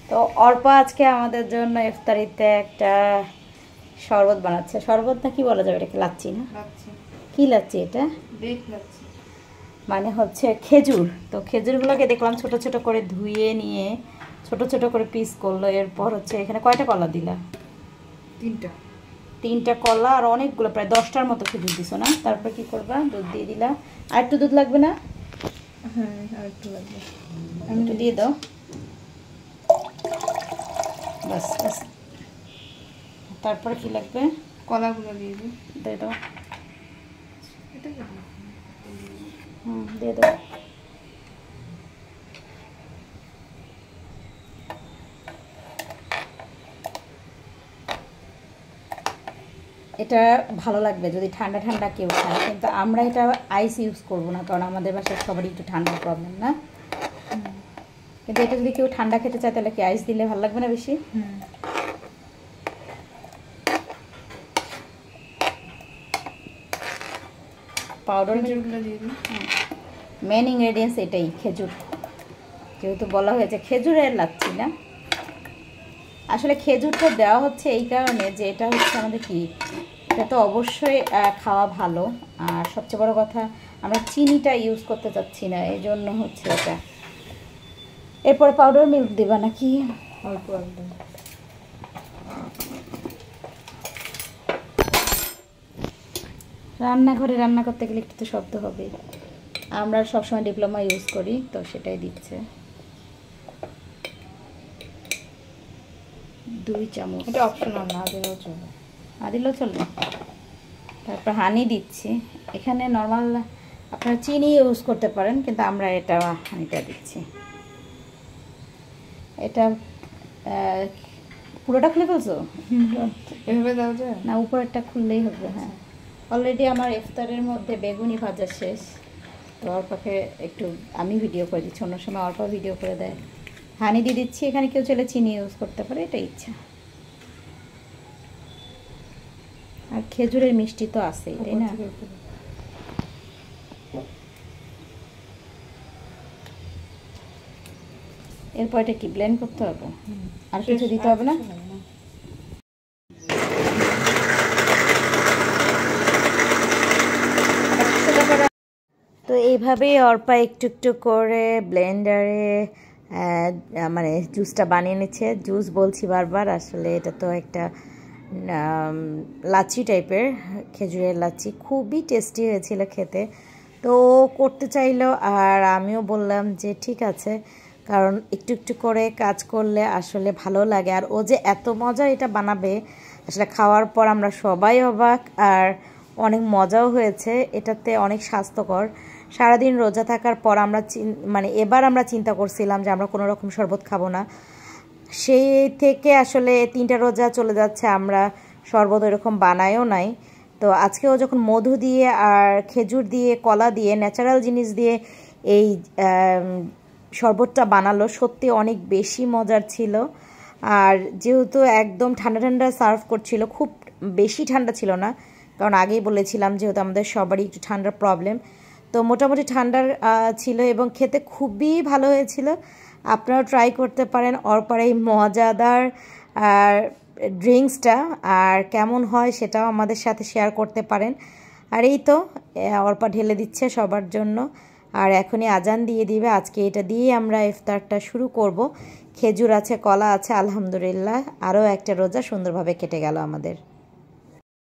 তো অর্পা আজকে আমাদের জন্য ইফতারিতে একটা শরবত বানাচ্ছে। শরবত না কি বলা যাবে এটাকে? লাচ্ছি না? কি লাচ্ছি এটা? মানে হচ্ছে খেজুর। তো খেজুরগুলোকে দেখলাম ছোট ছোট করে ধুয়ে নিয়ে ছোট ছোট করে পিস করলো। এরপর হচ্ছে এখানে কয়টা কলা দিলা? তিনটা কলা আর অনেকগুলো, প্রায় 10টার মতো খেজুর দিছো না? তারপর কি করবা? দুধ দিয়ে দিলা। আর একটু দুধ লাগবে না? হ্যাঁ, আর একটু লাগবে। একটু দিয়ে দাও। বাস বাস। তারপরে কি লাগবে? কলাগুলো দিয়ে দিই। দিয়ে দাও। দিয়ে দাও। এটা ভালো লাগবে যদি ঠান্ডা ঠান্ডা কেউ খায়, কিন্তু আমরা এটা আইস ইউজ করবো না, কারণ আমাদের বাসায় সবারই একটু ঠান্ডার প্রবলেম না। কিন্তু এটা যদি কেউ ঠান্ডা খেতে চায় তাহলে কি আইস দিলে ভালো লাগবে না বেশি? পাউডার খেজুরগুলো দিয়ে দিই। মেন ইনগ্রেডিয়েন্টস এটাই, খেজুর। যেহেতু বলা হয়েছে খেজুরের লাচ্ছি না, আসলে খেজুরটা দেওয়া হচ্ছে এই কারণে যে এটা হচ্ছে আমাদের কি, এটা তো অবশ্যই খাওয়া ভালো। আর সবচেয়ে বড় কথা আমরা চিনিটা ইউজ করতে চাচ্ছি না, এই জন্য হচ্ছে এটা। এরপরে পাউডার মিল্ক দিবা নাকি? অল্প একদম। রান্নাঘরে রান্না করতে গেলে একটু তো শব্দ হবে। আমরা সবসময় ডিপ্লোমা ইউজ করি, তো সেটাই দিচ্ছে। 2 চামচ। এটা অপশনাল, না দিলেও চলবে। দিলেও চলবে। তারপর হানি দিচ্ছি। এখানে নর্মাল আপনারা চিনি ইউজ করতে পারেন, কিন্তু আমরা এটা হানিটা দিচ্ছি। এটা পুরোটা খুলে ফেলছো? এভাবে দাও যায় না, উপরেরটা খুললেই হবে। হ্যাঁ, অলরেডি আমার ইফতারের মধ্যে বেগুনি ভাজা শেষ। তো অল্পকে একটু আমি ভিডিও করে দিচ্ছি, অন্য সময় অল্প ভিডিও করে দেয়। হানি দিয়ে দিচ্ছি। এখানে কেউ চলে চিনি ইউজ করতে পারে, এটা ইচ্ছা। আর খেজুরের মিষ্টি তো আছেই, তাই না? এরপর এটা কি ব্লেন্ড করতে হবে? আর কিছু দিতে হবে না? তো এইভাবেই অর্পা একটু একটু করে ব্লেন্ডারে মানে জুসটা বানিয়ে নিচ্ছে। জুস বলছি বারবার, আসলে এটা তো একটা লাচ্ছি টাইপের, খেজুরের লাচ্ছি। খুবই টেস্টি হয়েছিল খেতে। তো ও করতে চাইলো, আর আমিও বললাম যে ঠিক আছে, কারণ একটু একটু করে কাজ করলে আসলে ভালো লাগে। আর ও যে এত মজা এটা বানাবে, আসলে খাওয়ার পর আমরা সবাই অবাক। আর অনেক মজাও হয়েছে, এটাতে অনেক স্বাস্থ্যকর। সারাদিন রোজা থাকার পর আমরা মানে এবার আমরা চিন্তা করছিলাম যে আমরা কোনো রকম শরবত খাবো না, সেই থেকে আসলে 3টা রোজা চলে যাচ্ছে আমরা শরবত এরকম বানায়ও নাই। তো আজকেও যখন মধু দিয়ে আর খেজুর দিয়ে কলা দিয়ে ন্যাচারাল জিনিস দিয়ে এই শরবতটা বানালো, সত্যি অনেক বেশি মজার ছিল। আর যেহেতু একদম ঠান্ডা ঠান্ডা সার্ভ করছিল, খুব বেশি ঠান্ডা ছিল না, কারণ আগেই বলেছিলাম যেহেতু আমাদের সবারই একটু ঠান্ডার প্রবলেম। তো মোটামুটি ঠান্ডার ছিল এবং খেতে খুবই ভালো হয়েছিল। আপনারাও ট্রাই করতে পারেন অর্পার এই মজাদার ড্রিঙ্কসটা, আর কেমন হয় সেটাও আমাদের সাথে শেয়ার করতে পারেন। আর এই তো অর্পা ঢেলে দিচ্ছে সবার জন্য, আর এখনই আজান দিয়ে দিবে। আজকে এটা দিয়ে আমরা ইফতারটা শুরু করব। খেজুর আছে, কলা আছে, আলহামদুলিল্লাহ আরও একটা রোজা সুন্দরভাবে কেটে গেল আমাদের।